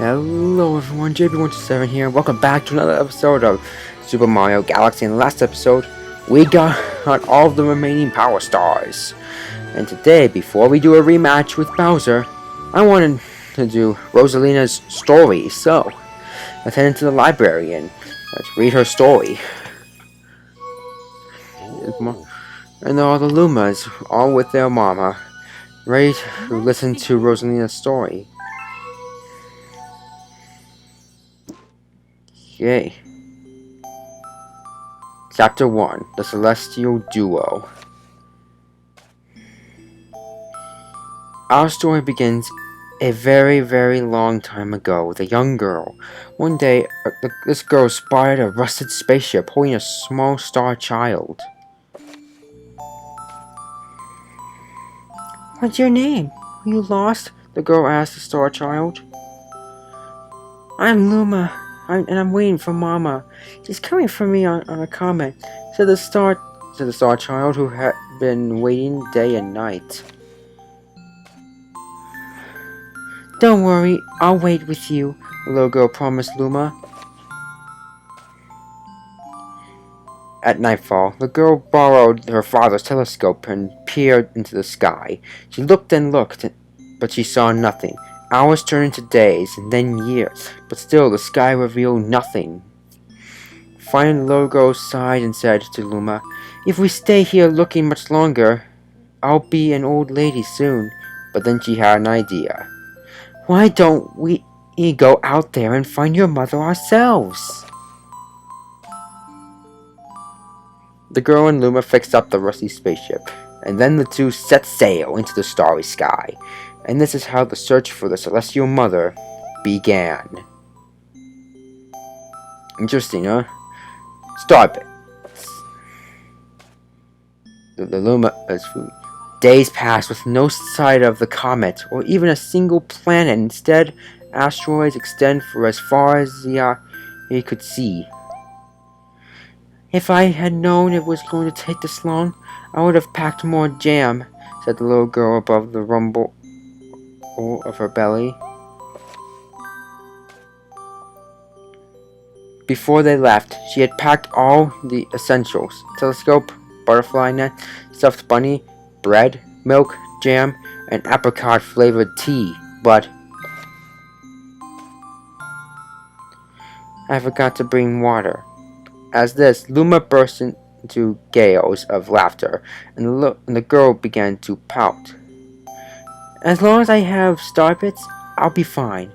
Hello everyone, JB127 here, and welcome back to another episode of Super Mario Galaxy. In the last episode, we got all of the remaining Power Stars. And today, before we do a rematch with Bowser, I wanted to do Rosalina's story. So, let's head into the library and let's read her story. And all the lumas, all with their mama, ready to listen to Rosalina's story. Yay. Chapter 1, The Celestial Duo. Our story begins a very, very long time ago with a young girl. One day, this girl spotted a rusted spaceship holding a small star child. What's your name? Are you lost? The girl asked the star child. I'm Luma, and I'm waiting for Mama. She's coming for me on a comet, said the star child, who had been waiting day and night. Don't worry, I'll wait with you, the little girl promised Luma. At nightfall, the girl borrowed her father's telescope and peered into the sky. She looked and looked, but she saw nothing. Hours turned into days, and then years, but still the sky revealed nothing. Finally, the little girl sighed and said to Luma, If we stay here looking much longer, I'll be an old lady soon. But then she had an idea. Why don't we go out there and find your mother ourselves? The girl and Luma fixed up the rusty spaceship, and then the two set sail into the starry sky. And this is how the search for the Celestial Mother began. Interesting, huh? Starbits. The Luma as food. Days passed with no sight of the comet or even a single planet. Instead, asteroids extend for as far as the eye could see. If I had known it was going to take this long, I would have packed more jam, said the little girl above the rumble of her belly. Before they left, she had packed all the essentials: telescope, butterfly net, stuffed bunny, bread, milk, jam, and apricot-flavored tea, but I forgot to bring water. As this, Luma burst into gales of laughter, and the girl began to pout. As long as I have starbits, I'll be fine,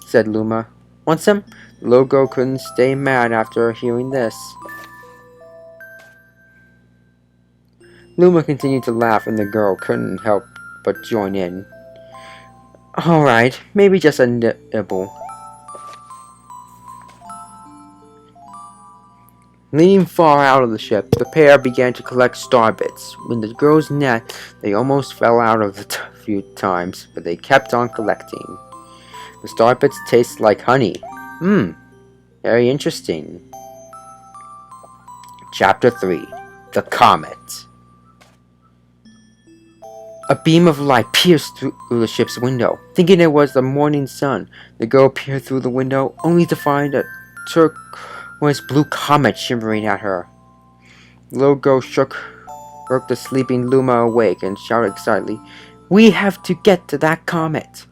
said Luma. Want some? The little girl couldn't stay mad after hearing this. Luma continued to laugh, and the girl couldn't help but join in. Alright, maybe just a nibble. Leaning far out of the ship, the pair began to collect starbits. When the girl's net, they almost fell out of it a few times, but they kept on collecting. The starbits taste like honey. Very interesting. Chapter 3, The Comet. A beam of light pierced through the ship's window. Thinking it was the morning sun, the girl peered through the window, only to find a turquoise blue comet shimmering at her. The little girl shook the sleeping Luma awake and shouted excitedly, We have to get to that comet!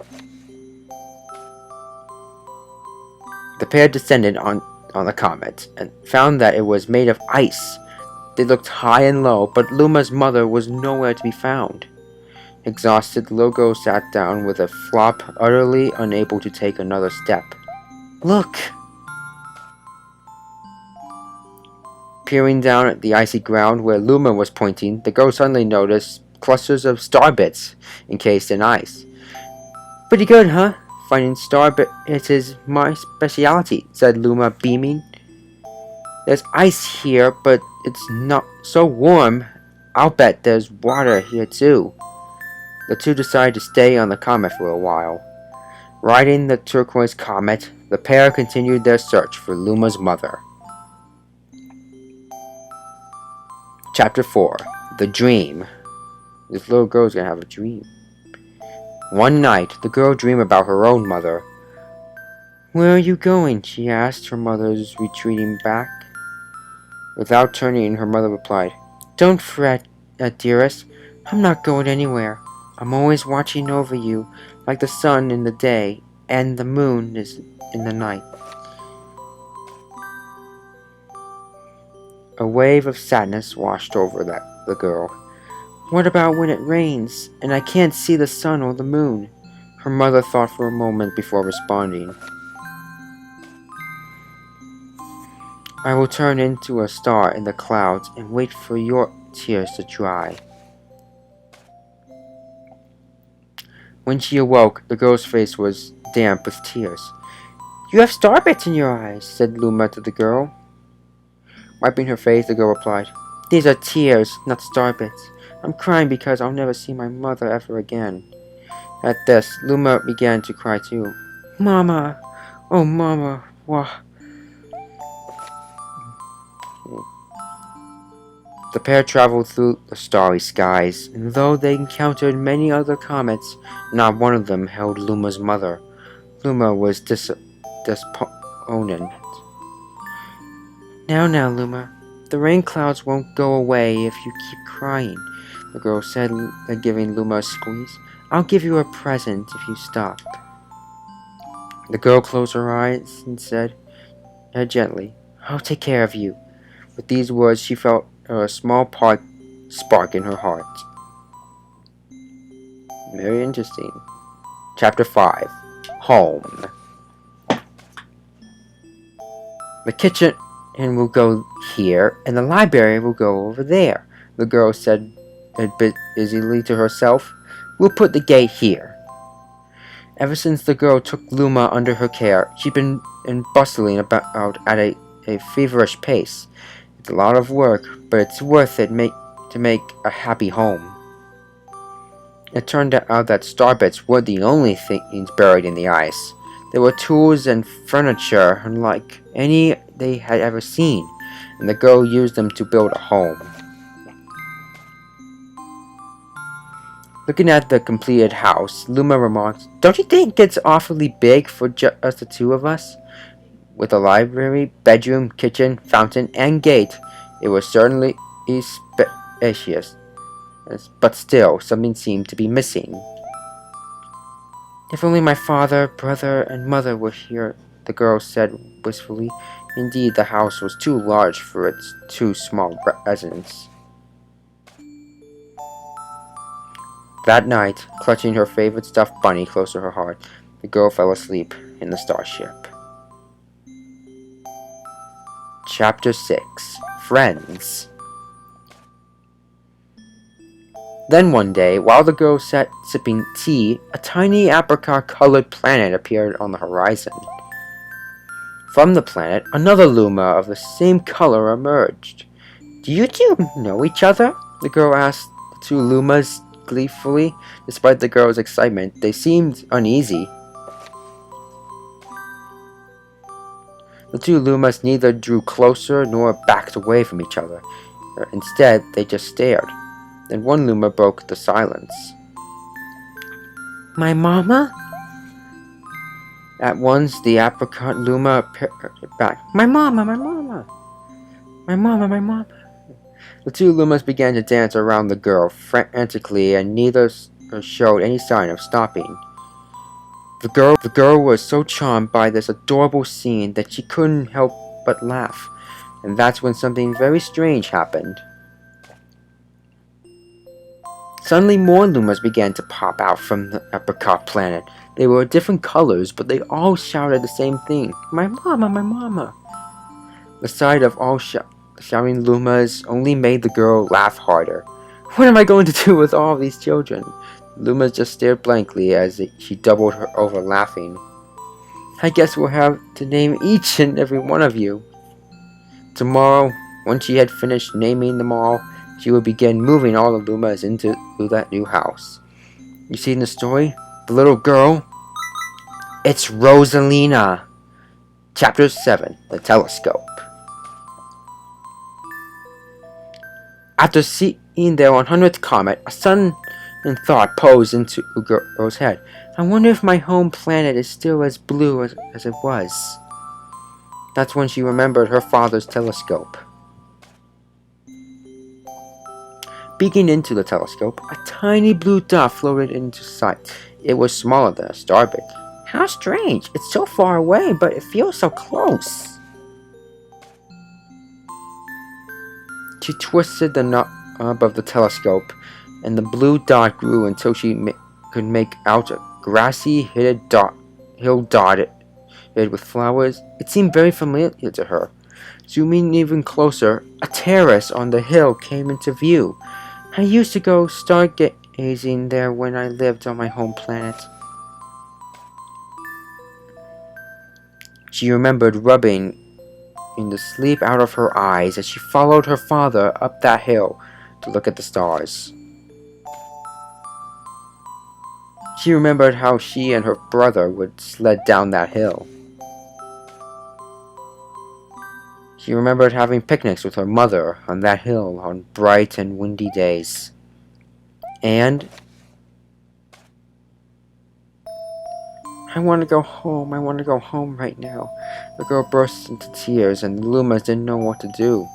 The pair descended on the comet and found that it was made of ice. They looked high and low, but Luma's mother was nowhere to be found. Exhausted, the little girl sat down with a flop, utterly unable to take another step. Look! Peering down at the icy ground where Luma was pointing, the girl suddenly noticed clusters of starbits encased in ice. Pretty good, huh? Finding starbits is my specialty, said Luma, beaming. There's ice here, but it's not so warm. I'll bet there's water here too. The two decided to stay on the comet for a while. Riding the turquoise comet, the pair continued their search for Luma's mother. Chapter 4, The Dream. This little girl's gonna have a dream. One night, the girl dreamed about her own mother. Where are you going? She asked her mother's retreating back. Without turning, her mother replied, Don't fret, dearest. I'm not going anywhere. I'm always watching over you, like the sun in the day and the moon is in the night. A wave of sadness washed over the girl. What about when it rains, and I can't see the sun or the moon? Her mother thought for a moment before responding. I will turn into a star in the clouds and wait for your tears to dry. When she awoke, the girl's face was damp with tears. You have starbits in your eyes, said Luma to the girl. Wiping her face, the girl replied, These are tears, not starbits. I'm crying because I'll never see my mother ever again. At this, Luma began to cry too. Mama! Oh, Mama! Wah! The pair traveled through the starry skies, and though they encountered many other comets, not one of them held Luma's mother. Luma was disappointed. Now, Luma, the rain clouds won't go away if you keep crying, the girl said, giving Luma a squeeze. I'll give you a present if you stop. The girl closed her eyes and said gently, I'll take care of you. With these words, she felt a small spark in her heart. Very interesting. Chapter 5. Home. The kitchen will go here, and the library will go over there, the girl said a bit busily to herself. We'll put the gate here. Ever since the girl took Luma under her care, she'd been bustling about at a feverish pace. It's a lot of work, but it's worth it to make a happy home. It turned out that starbits weren't the only things buried in the ice. There were tools and furniture unlike any they had ever seen, and the girl used them to build a home. Looking at the completed house, Luma remarked, Don't you think it's awfully big for just the two of us? With a library, bedroom, kitchen, fountain, and gate, it was certainly spacious. But still, something seemed to be missing. If only my father, brother, and mother were here, the girl said wistfully. Indeed, the house was too large for its two small residents. That night, clutching her favorite stuffed bunny close to her heart, the girl fell asleep in the starship. Chapter 6. Friends. Then one day, while the girl sat sipping tea, a tiny apricot-colored planet appeared on the horizon. From the planet, another Luma of the same color emerged. Do you two know each other? The girl asked the two Lumas gleefully. Despite the girl's excitement, they seemed uneasy. The two Lumas neither drew closer nor backed away from each other. Instead, they just stared. Then one Luma broke the silence. My mama? At once, the apricot Luma appeared back. My mama, my mama. My mama, my mama. The two Lumas began to dance around the girl frantically, and neither showed any sign of stopping. The girl was so charmed by this adorable scene that she couldn't help but laugh, and that's when something very strange happened. Suddenly more Lumas began to pop out from the apricot planet. They were different colors, but they all shouted the same thing. My mama, my mama. The sight of all shouting Lumas only made the girl laugh harder. What am I going to do with all these children? Lumas just stared blankly as she doubled her over laughing. I guess we'll have to name each and every one of you. Tomorrow, when she had finished naming them all, she would begin moving all the Lumas into that new house. You see in the story, the little girl? It's Rosalina. Chapter 7. The Telescope. After seeing their 100th comet, a sudden And thought posed into the girl's head. I wonder if my home planet is still as blue as it was. That's when she remembered her father's telescope. Peeking into the telescope, a tiny blue dot floated into sight. It was smaller than a starbit. How strange! It's so far away, but it feels so close. She twisted the knob of the telescope, and the blue dot grew until she could make out a grassy hill dotted with flowers. It seemed very familiar to her. Zooming even closer, a terrace on the hill came into view. I used to go stargazing there when I lived on my home planet. She remembered rubbing in the sleep out of her eyes as she followed her father up that hill to look at the stars. She remembered how she and her brother would sled down that hill. She remembered having picnics with her mother on that hill on bright and windy days. And I want to go home. I want to go home right now. The girl burst into tears and the lumas didn't know what to do.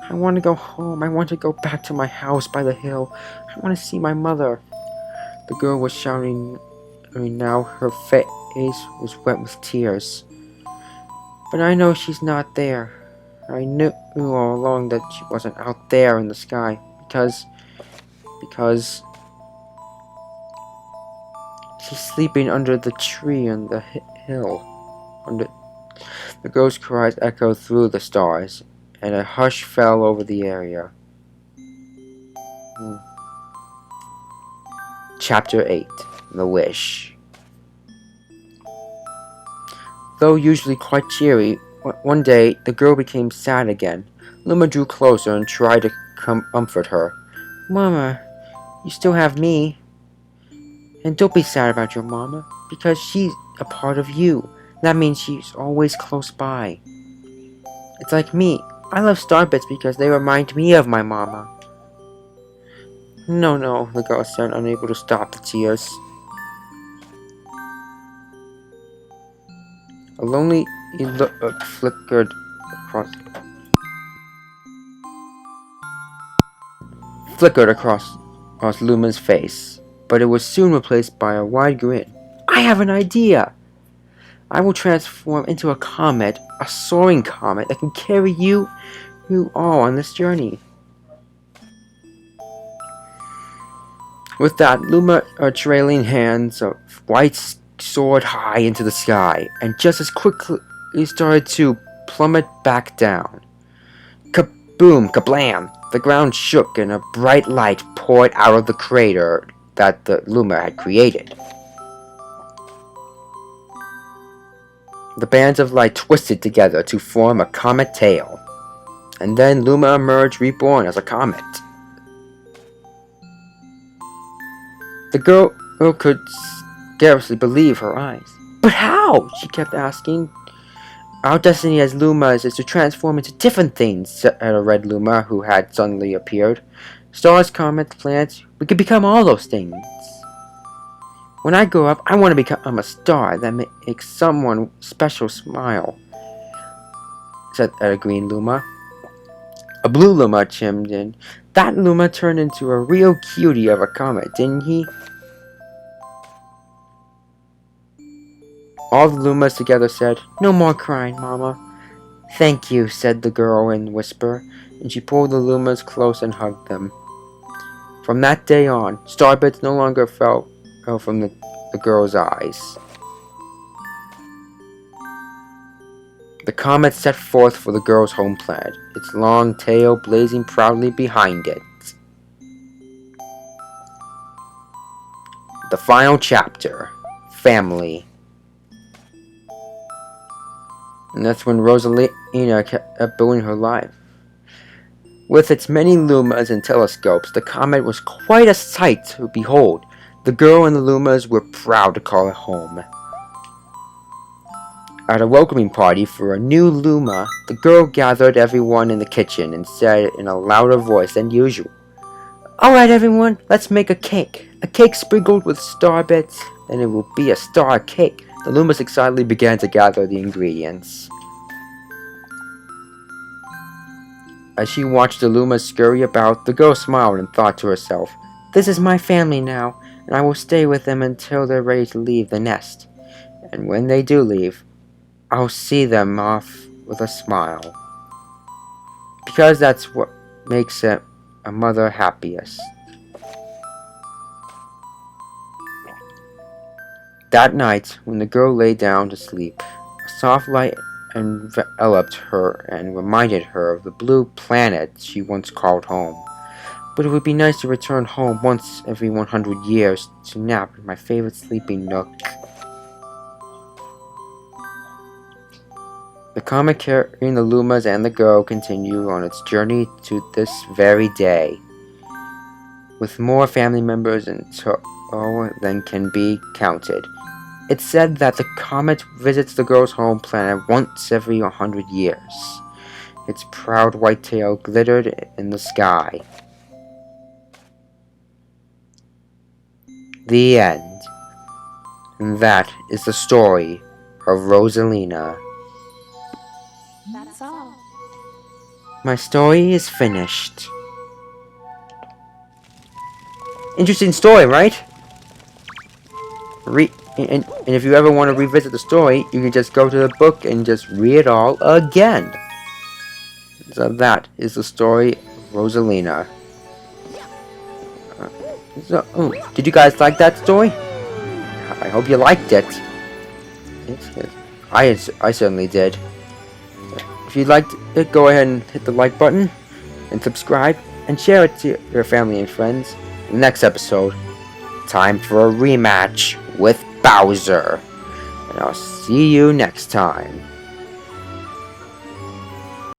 I want to go home. I want to go back to my house by the hill. I want to see my mother. The girl was shouting, now her face was wet with tears. But I know she's not there. I knew all along that she wasn't out there in the sky because she's sleeping under the tree on the hill. The girl's cries echoed through the stars, and a hush fell over the area. Chapter 8. The Wish. Though usually quite cheery, one day the girl became sad again. Luma drew closer and tried to comfort her. Mama, you still have me. And don't be sad about your mama, because she's a part of you. That means she's always close by. It's like me. I love starbits because they remind me of my mama. No, the girl said, unable to stop the tears. A lonely look flickered across Luma's face, but it was soon replaced by a wide grin. I have an idea! I will transform into a comet, a soaring comet that can carry you all on this journey. With that, Luma, trailing hands of white soared high into the sky, and just as quickly started to plummet back down. Kaboom! Kablam! The ground shook and a bright light poured out of the crater that the Luma had created. The bands of light twisted together to form a comet tail, and then Luma emerged reborn as a comet. The girl could scarcely believe her eyes. But how? She kept asking. Our destiny as Lumas is to transform into different things, said a red Luma who had suddenly appeared. Stars, comets, planets, we could become all those things. When I grow up, I want to become a star that makes someone special smile, said a green Luma. A blue Luma chimed in. That Luma turned into a real cutie of a comet, didn't he? All the Lumas together said, No more crying, Mama. Thank you, said the girl in a whisper, and she pulled the Lumas close and hugged them. From that day on, starbits no longer fell from the girl's eyes. The comet set forth for the girl's home planet, its long tail blazing proudly behind it. The final chapter, Family. And that's when Rosalina kept building her life. With its many lumas and telescopes, the comet was quite a sight to behold. The girl and the lumas were proud to call it home. At a welcoming party for a new luma, the girl gathered everyone in the kitchen and said in a louder voice than usual, Alright everyone, let's make a cake. A cake sprinkled with star bits, and it will be a star cake. The lumas excitedly began to gather the ingredients. As she watched the lumas scurry about, the girl smiled and thought to herself, "This is my family now, and I will stay with them until they're ready to leave the nest. And when they do leave, I'll see them off with a smile. Because that's what makes a mother happiest." That night, when the girl lay down to sleep, a soft light enveloped her and reminded her of the blue planet she once called home. But it would be nice to return home once every 100 years to nap in my favorite sleeping nook. The comet carrying the lumas and the girl continued on its journey to this very day, with more family members in tow than can be counted. It's said that the comet visits the girl's home planet once every 100 years. Its proud white tail glittered in the sky. The end. And that is the story of Rosalina. That's all. My story is finished. Interesting story, right? And if you ever want to revisit the story, you can just go to the book and just read it all again. So that is the story of Rosalina. Did you guys like that story? I hope you liked it. I certainly did. If you liked it, go ahead and hit the like button and subscribe and share it to your family and friends. In the next episode, time for a rematch with Bowser. And I'll see you next time.